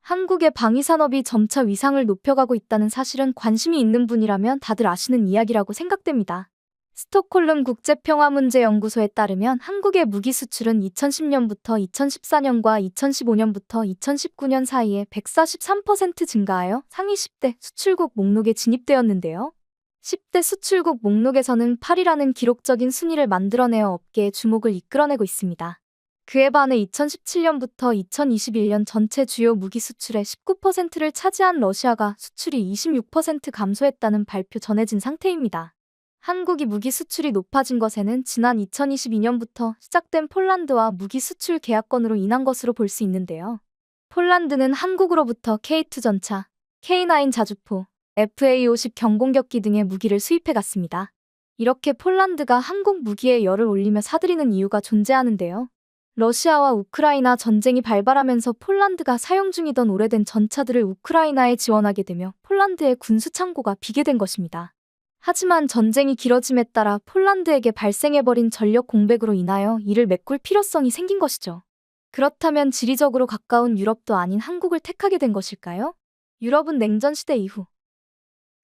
한국의 방위산업이 점차 위상을 높여가고 있다는 사실은 관심이 있는 분이라면 다들 아시는 이야기라고 생각됩니다. 스톡홀름 국제평화문제연구소에 따르면 한국의 무기 수출은 2010년부터 2014년과 2015년부터 2019년 사이에 143% 증가하여 상위 10대 수출국 목록에 진입되었는데요. 10대 수출국 목록에서는 8위라는 기록적인 순위를 만들어내어 업계의 주목을 이끌어내고 있습니다. 그에 반해 2017년부터 2021년 전체 주요 무기 수출의 19%를 차지한 러시아가 수출이 26% 감소했다는 발표 전해진 상태입니다. 한국이 무기 수출이 높아진 것에는 지난 2022년부터 시작된 폴란드와 무기 수출 계약권으로 인한 것으로 볼 수 있는데요. 폴란드는 한국으로부터 K2 전차, K9 자주포, FA50 경공격기 등의 무기를 수입해갔습니다. 이렇게 폴란드가 한국 무기에 열을 올리며 사들이는 이유가 존재하는데요. 러시아와 우크라이나 전쟁이 발발하면서 폴란드가 사용 중이던 오래된 전차들을 우크라이나에 지원하게 되며 폴란드의 군수 창고가 비게 된 것입니다. 하지만 전쟁이 길어짐에 따라 폴란드에게 발생해버린 전력 공백으로 인하여 이를 메꿀 필요성이 생긴 것이죠. 그렇다면 지리적으로 가까운 유럽도 아닌 한국을 택하게 된 것일까요? 유럽은 냉전시대 이후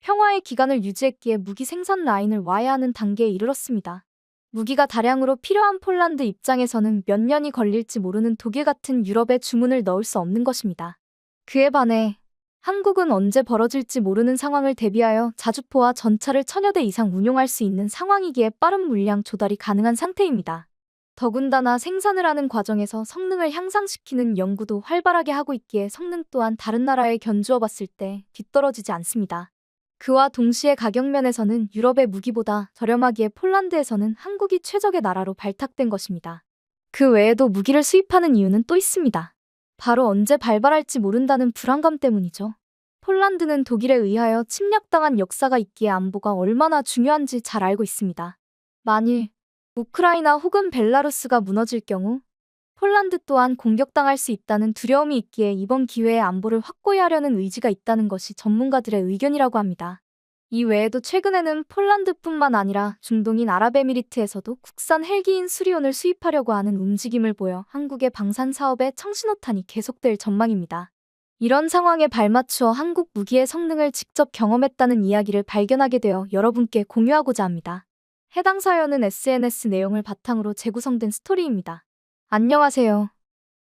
평화의 기간을 유지했기에 무기 생산 라인을 와해하는 단계에 이르렀습니다. 무기가 다량으로 필요한 폴란드 입장에서는 몇 년이 걸릴지 모르는 독일 같은 유럽에 주문을 넣을 수 없는 것입니다. 그에 반해 한국은 언제 벌어질지 모르는 상황을 대비하여 자주포와 전차를 1000여 대 이상 운용할 수 있는 상황이기에 빠른 물량 조달이 가능한 상태입니다. 더군다나 생산을 하는 과정에서 성능을 향상시키는 연구도 활발하게 하고 있기에 성능 또한 다른 나라에 견주어 봤을 때 뒤떨어지지 않습니다. 그와 동시에 가격 면에서는 유럽의 무기보다 저렴하기에 폴란드에서는 한국이 최적의 나라로 발탁된 것입니다. 그 외에도 무기를 수입하는 이유는 또 있습니다. 바로 언제 발발할지 모른다는 불안감 때문이죠. 폴란드는 독일에 의하여 침략당한 역사가 있기에 안보가 얼마나 중요한지 잘 알고 있습니다. 만일 우크라이나 혹은 벨라루스가 무너질 경우 폴란드 또한 공격당할 수 있다는 두려움이 있기에 이번 기회에 안보를 확고히 하려는 의지가 있다는 것이 전문가들의 의견이라고 합니다. 이 외에도 최근에는 폴란드뿐만 아니라 중동인 아랍에미리트에서도 국산 헬기인 수리온을 수입하려고 하는 움직임을 보여 한국의 방산 사업에 청신호탄이 계속될 전망입니다. 이런 상황에 발맞추어 한국 무기의 성능을 직접 경험했다는 이야기를 발견하게 되어 여러분께 공유하고자 합니다. 해당 사연은 SNS 내용을 바탕으로 재구성된 스토리입니다. 안녕하세요.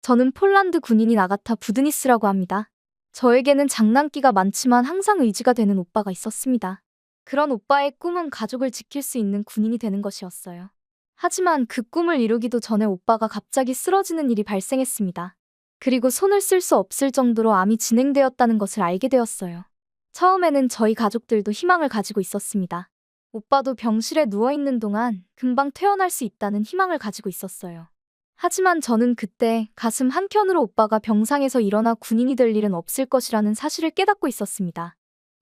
저는 폴란드 군인인 아가타 부드니스라고 합니다. 저에게는 장난기가 많지만 항상 의지가 되는 오빠가 있었습니다. 그런 오빠의 꿈은 가족을 지킬 수 있는 군인이 되는 것이었어요. 하지만 그 꿈을 이루기도 전에 오빠가 갑자기 쓰러지는 일이 발생했습니다. 그리고 손을 쓸 수 없을 정도로 암이 진행되었다는 것을 알게 되었어요. 처음에는 저희 가족들도 희망을 가지고 있었습니다. 오빠도 병실에 누워있는 동안 금방 퇴원할 수 있다는 희망을 가지고 있었어요. 하지만 저는 그때 가슴 한켠으로 오빠가 병상에서 일어나 군인이 될 일은 없을 것이라는 사실을 깨닫고 있었습니다.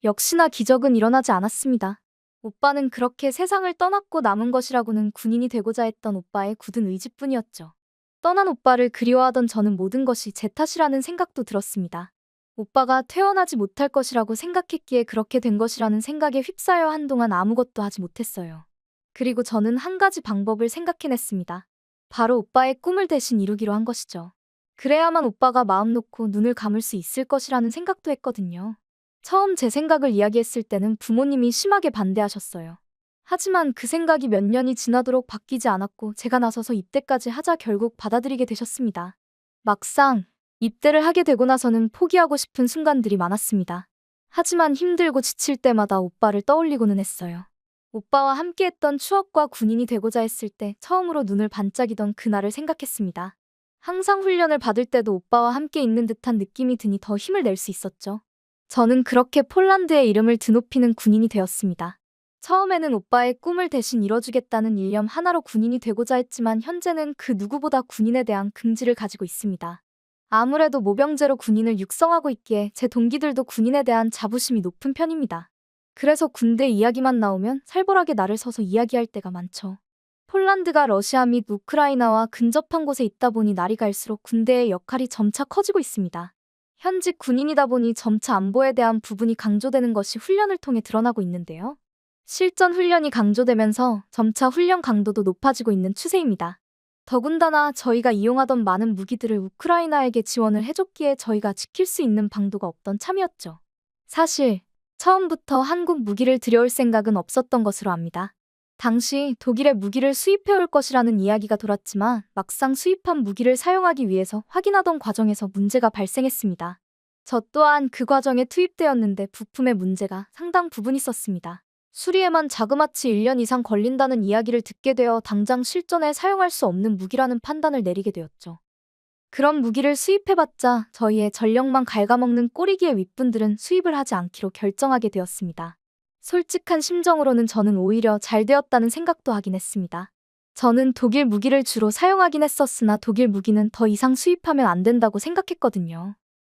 역시나 기적은 일어나지 않았습니다. 오빠는 그렇게 세상을 떠났고 남은 것이라고는 군인이 되고자 했던 오빠의 굳은 의지뿐이었죠. 떠난 오빠를 그리워하던 저는 모든 것이 제 탓이라는 생각도 들었습니다. 오빠가 퇴원하지 못할 것이라고 생각했기에 그렇게 된 것이라는 생각에 휩싸여 한동안 아무것도 하지 못했어요. 그리고 저는 한 가지 방법을 생각해냈습니다. 바로 오빠의 꿈을 대신 이루기로 한 것이죠. 그래야만 오빠가 마음 놓고 눈을 감을 수 있을 것이라는 생각도 했거든요. 처음 제 생각을 이야기했을 때는 부모님이 심하게 반대하셨어요. 하지만 그 생각이 몇 년이 지나도록 바뀌지 않았고 제가 나서서 입대까지 하자 결국 받아들이게 되셨습니다. 막상 입대를 하게 되고 나서는 포기하고 싶은 순간들이 많았습니다. 하지만 힘들고 지칠 때마다 오빠를 떠올리고는 했어요. 오빠와 함께했던 추억과 군인이 되고자 했을 때 처음으로 눈을 반짝이던 그날을 생각했습니다. 항상 훈련을 받을 때도 오빠와 함께 있는 듯한 느낌이 드니 더 힘을 낼 수 있었죠. 저는 그렇게 폴란드의 이름을 드높이는 군인이 되었습니다. 처음에는 오빠의 꿈을 대신 이뤄주겠다는 일념 하나로 군인이 되고자 했지만 현재는 그 누구보다 군인에 대한 긍지를 가지고 있습니다. 아무래도 모병제로 군인을 육성하고 있기에 제 동기들도 군인에 대한 자부심이 높은 편입니다. 그래서 군대 이야기만 나오면 살벌하게 나를 서서 이야기할 때가 많죠. 폴란드가 러시아 및 우크라이나와 근접한 곳에 있다 보니 날이 갈수록 군대의 역할이 점차 커지고 있습니다. 현직 군인이다 보니 점차 안보에 대한 부분이 강조되는 것이 훈련을 통해 드러나고 있는데요. 실전 훈련이 강조되면서 점차 훈련 강도도 높아지고 있는 추세입니다. 더군다나 저희가 이용하던 많은 무기들을 우크라이나에게 지원을 해줬기에 저희가 지킬 수 있는 방도가 없던 참이었죠. 사실 처음부터 한국 무기를 들여올 생각은 없었던 것으로 압니다. 당시 독일의 무기를 수입해올 것이라는 이야기가 돌았지만 막상 수입한 무기를 사용하기 위해서 확인하던 과정에서 문제가 발생했습니다. 저 또한 그 과정에 투입되었는데 부품의 문제가 상당 부분 있었습니다. 수리에만 자그마치 1년 이상 걸린다는 이야기를 듣게 되어 당장 실전에 사용할 수 없는 무기라는 판단을 내리게 되었죠. 그런 무기를 수입해봤자 저희의 전력만 갉아먹는 꼬리기의 윗분들은 수입을 하지 않기로 결정하게 되었습니다. 솔직한 심정으로는 저는 오히려 잘 되었다는 생각도 하긴 했습니다. 저는 독일 무기를 주로 사용하긴 했었으나 독일 무기는 더 이상 수입하면 안 된다고 생각했거든요.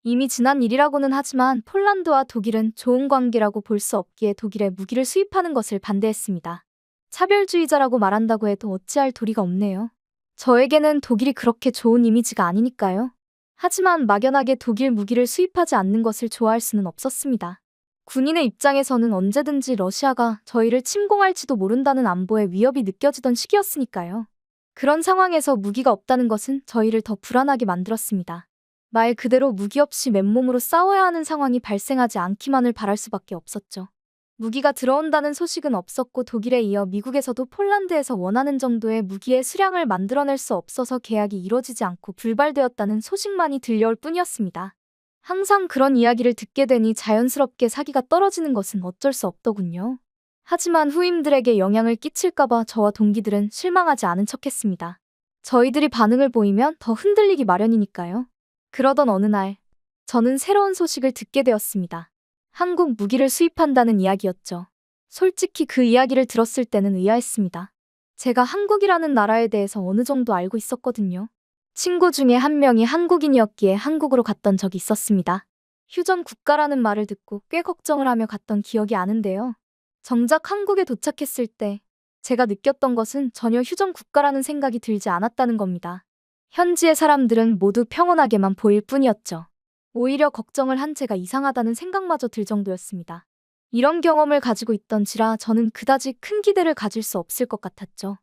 이미 지난 일이라고는 하지만 폴란드와 독일은 좋은 관계라고 볼 수 없기에 독일의 무기를 수입하는 것을 반대했습니다. 차별주의자라고 말한다고 해도 어찌할 도리가 없네요. 저에게는 독일이 그렇게 좋은 이미지가 아니니까요. 하지만 막연하게 독일 무기를 수입하지 않는 것을 좋아할 수는 없었습니다. 군인의 입장에서는 언제든지 러시아가 저희를 침공할지도 모른다는 안보의 위협이 느껴지던 시기였으니까요. 그런 상황에서 무기가 없다는 것은 저희를 더 불안하게 만들었습니다. 말 그대로 무기 없이 맨몸으로 싸워야 하는 상황이 발생하지 않기만을 바랄 수밖에 없었죠. 무기가 들어온다는 소식은 없었고 독일에 이어 미국에서도 폴란드에서 원하는 정도의 무기의 수량을 만들어낼 수 없어서 계약이 이뤄지지 않고 불발되었다는 소식만이 들려올 뿐이었습니다. 항상 그런 이야기를 듣게 되니 자연스럽게 사기가 떨어지는 것은 어쩔 수 없더군요. 하지만 후임들에게 영향을 끼칠까봐 저와 동기들은 실망하지 않은 척했습니다. 저희들이 반응을 보이면 더 흔들리기 마련이니까요. 그러던 어느 날, 저는 새로운 소식을 듣게 되었습니다. 한국 무기를 수입한다는 이야기였죠. 솔직히 그 이야기를 들었을 때는 의아했습니다. 제가 한국이라는 나라에 대해서 어느 정도 알고 있었거든요. 친구 중에 한 명이 한국인이었기에 한국으로 갔던 적이 있었습니다. 휴전 국가라는 말을 듣고 꽤 걱정을 하며 갔던 기억이 나는데요. 정작 한국에 도착했을 때 제가 느꼈던 것은 전혀 휴전 국가라는 생각이 들지 않았다는 겁니다. 현지의 사람들은 모두 평온하게만 보일 뿐이었죠. 오히려 걱정을 한 채가 이상하다는 생각마저 들 정도였습니다. 이런 경험을 가지고 있던지라 저는 그다지 큰 기대를 가질 수 없을 것 같았죠.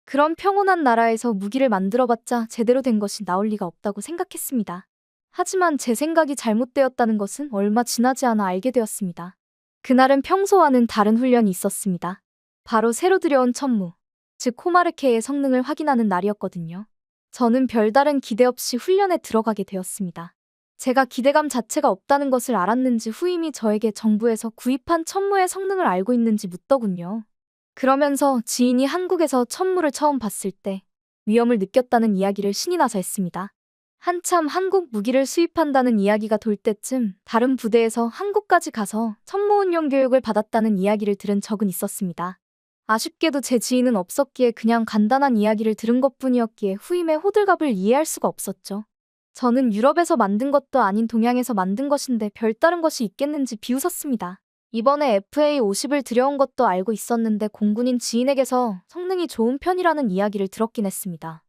그런 평온한 나라에서 무기를 만들어봤자 제대로 된 것이 나올 리가 없다고 생각했습니다. 하지만 제 생각이 잘못되었다는 것은 얼마 지나지 않아 알게 되었습니다. 그날은 평소와는 다른 훈련이 있었습니다. 바로 새로 들여온 천무, 즉 호마르케의 성능을 확인하는 날이었거든요. 저는 별다른 기대 없이 훈련에 들어가게 되었습니다. 제가 기대감 자체가 없다는 것을 알았는지 후임이 저에게 정부에서 구입한 천무의 성능을 알고 있는지 묻더군요. 그러면서 지인이 한국에서 천무를 처음 봤을 때 위험을 느꼈다는 이야기를 신이 나서 했습니다. 한참 한국 무기를 수입한다는 이야기가 돌 때쯤 다른 부대에서 한국까지 가서 천무 운용 교육을 받았다는 이야기를 들은 적은 있었습니다. 아쉽게도 제 지인은 없었기에 그냥 간단한 이야기를 들은 것뿐이었기에 후임의 호들갑을 이해할 수가 없었죠. 저는 유럽에서 만든 것도 아닌 동양에서 만든 것인데 별다른 것이 있겠는지 비웃었습니다. 이번에 FA50을 들여온 것도 알고 있었는데 공군인 지인에게서 성능이 좋은 편이라는 이야기를 들었긴 했습니다.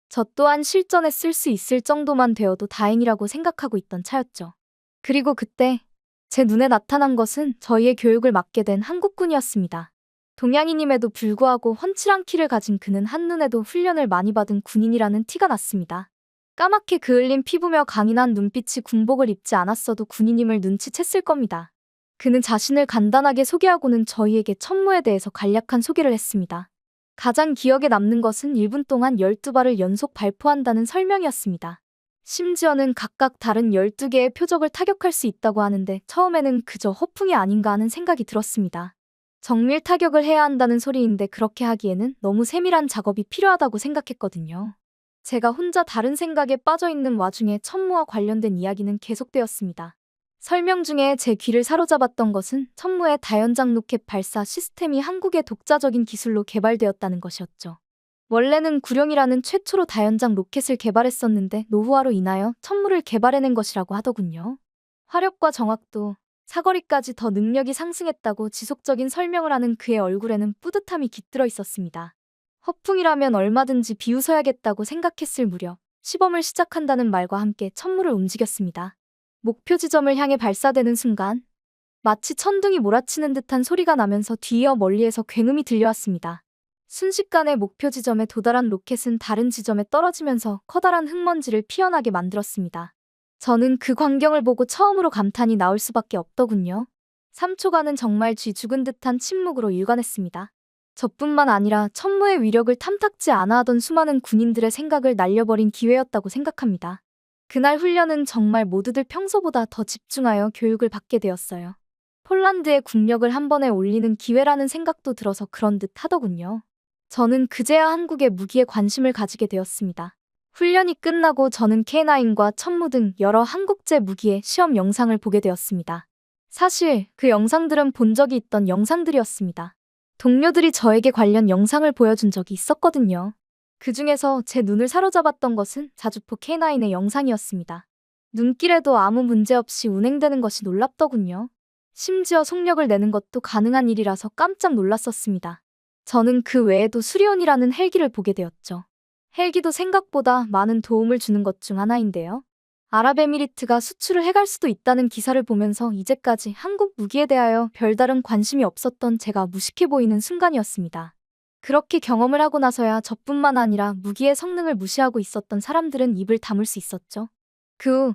저 또한 실전에 쓸 수 있을 정도만 되어도 다행이라고 생각하고 있던 차였죠. 그리고 그때 제 눈에 나타난 것은 저희의 교육을 맡게 된 한국군이었습니다. 동양인임에도 불구하고 훤칠한 키를 가진 그는 한눈에도 훈련을 많이 받은 군인이라는 티가 났습니다. 까맣게 그을린 피부며 강인한 눈빛이 군복을 입지 않았어도 군인임을 눈치챘을 겁니다. 그는 자신을 간단하게 소개하고는 저희에게 천무에 대해서 간략한 소개를 했습니다. 가장 기억에 남는 것은 1분 동안 12발을 연속 발포한다는 설명이었습니다. 심지어는 각각 다른 12개의 표적을 타격할 수 있다고 하는데 처음에는 그저 허풍이 아닌가 하는 생각이 들었습니다. 정밀 타격을 해야 한다는 소리인데 그렇게 하기에는 너무 세밀한 작업이 필요하다고 생각했거든요. 제가 혼자 다른 생각에 빠져 있는 와중에 천무와 관련된 이야기는 계속되었습니다. 설명 중에 제 귀를 사로잡았던 것은 천무의 다연장 로켓 발사 시스템이 한국의 독자적인 기술로 개발되었다는 것이었죠. 원래는 구룡이라는 최초로 다연장 로켓을 개발했었는데 노후화로 인하여 천무를 개발해낸 것이라고 하더군요. 화력과 정확도, 사거리까지 더 능력이 상승했다고 지속적인 설명을 하는 그의 얼굴에는 뿌듯함이 깃들어 있었습니다. 허풍이라면 얼마든지 비웃어야겠다고 생각했을 무렵 시범을 시작한다는 말과 함께 천무를 움직였습니다. 목표 지점을 향해 발사되는 순간 마치 천둥이 몰아치는 듯한 소리가 나면서 뒤이어 멀리에서 굉음이 들려왔습니다. 순식간에 목표 지점에 도달한 로켓은 다른 지점에 떨어지면서 커다란 흙먼지를 피어나게 만들었습니다. 저는 그 광경을 보고 처음으로 감탄이 나올 수밖에 없더군요. 3초간은 정말 쥐 죽은 듯한 침묵으로 일관했습니다. 저뿐만 아니라 천무의 위력을 탐탁지 않아 하던 수많은 군인들의 생각을 날려버린 기회였다고 생각합니다. 그날 훈련은 정말 모두들 평소보다 더 집중하여 교육을 받게 되었어요. 폴란드의 국력을 한 번에 올리는 기회라는 생각도 들어서 그런 듯 하더군요. 저는 그제야 한국의 무기에 관심을 가지게 되었습니다. 훈련이 끝나고 저는 K9과 천무 등 여러 한국제 무기의 시험 영상을 보게 되었습니다. 사실 그 영상들은 본 적이 있던 영상들이었습니다. 동료들이 저에게 관련 영상을 보여준 적이 있었거든요. 그 중에서 제 눈을 사로잡았던 것은 자주포 K9의 영상이었습니다. 눈길에도 아무 문제 없이 운행되는 것이 놀랍더군요. 심지어 속력을 내는 것도 가능한 일이라서 깜짝 놀랐었습니다. 저는 그 외에도 수리온이라는 헬기를 보게 되었죠. 헬기도 생각보다 많은 도움을 주는 것 중 하나인데요. 아랍에미리트가 수출을 해갈 수도 있다는 기사를 보면서 이제까지 한국 무기에 대하여 별다른 관심이 없었던 제가 무식해 보이는 순간이었습니다. 그렇게 경험을 하고 나서야 저뿐만 아니라 무기의 성능을 무시하고 있었던 사람들은 입을 다물 수 있었죠. 그 후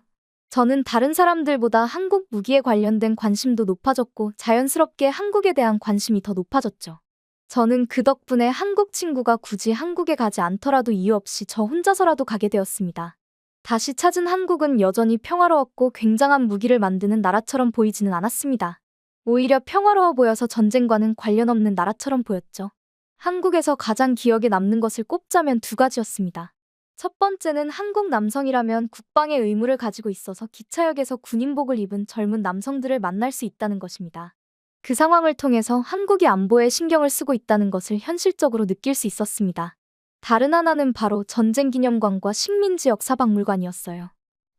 저는 다른 사람들보다 한국 무기에 관련된 관심도 높아졌고 자연스럽게 한국에 대한 관심이 더 높아졌죠. 저는 그 덕분에 한국 친구가 굳이 한국에 가지 않더라도 이유 없이 저 혼자서라도 가게 되었습니다. 다시 찾은 한국은 여전히 평화로웠고 굉장한 무기를 만드는 나라처럼 보이지는 않았습니다. 오히려 평화로워 보여서 전쟁과는 관련 없는 나라처럼 보였죠. 한국에서 가장 기억에 남는 것을 꼽자면 두 가지였습니다. 첫 번째는 한국 남성이라면 국방의 의무를 가지고 있어서 기차역에서 군인복을 입은 젊은 남성들을 만날 수 있다는 것입니다. 그 상황을 통해서 한국이 안보에 신경을 쓰고 있다는 것을 현실적으로 느낄 수 있었습니다. 다른 하나는 바로 전쟁기념관과 식민지 역사박물관이었어요.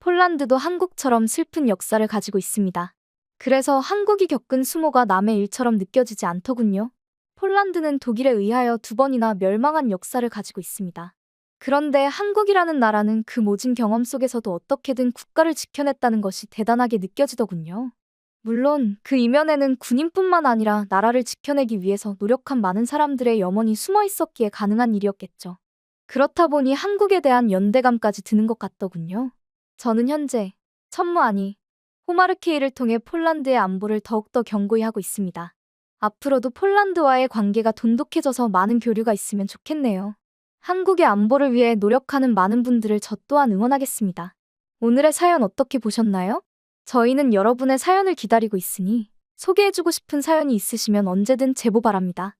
폴란드도 한국처럼 슬픈 역사를 가지고 있습니다. 그래서 한국이 겪은 수모가 남의 일처럼 느껴지지 않더군요. 폴란드는 독일에 의하여 2번이나 멸망한 역사를 가지고 있습니다. 그런데 한국이라는 나라는 그 모진 경험 속에서도 어떻게든 국가를 지켜냈다는 것이 대단하게 느껴지더군요. 물론 그 이면에는 군인뿐만 아니라 나라를 지켜내기 위해서 노력한 많은 사람들의 염원이 숨어 있었기에 가능한 일이었겠죠. 그렇다 보니 한국에 대한 연대감까지 드는 것 같더군요. 저는 현재 천무 아니 호마르케이를 통해 폴란드의 안보를 더욱더 견고히 하고 있습니다. 앞으로도 폴란드와의 관계가 돈독해져서 많은 교류가 있으면 좋겠네요. 한국의 안보를 위해 노력하는 많은 분들을 저 또한 응원하겠습니다. 오늘의 사연 어떻게 보셨나요? 저희는 여러분의 사연을 기다리고 있으니 소개해주고 싶은 사연이 있으시면 언제든 제보 바랍니다.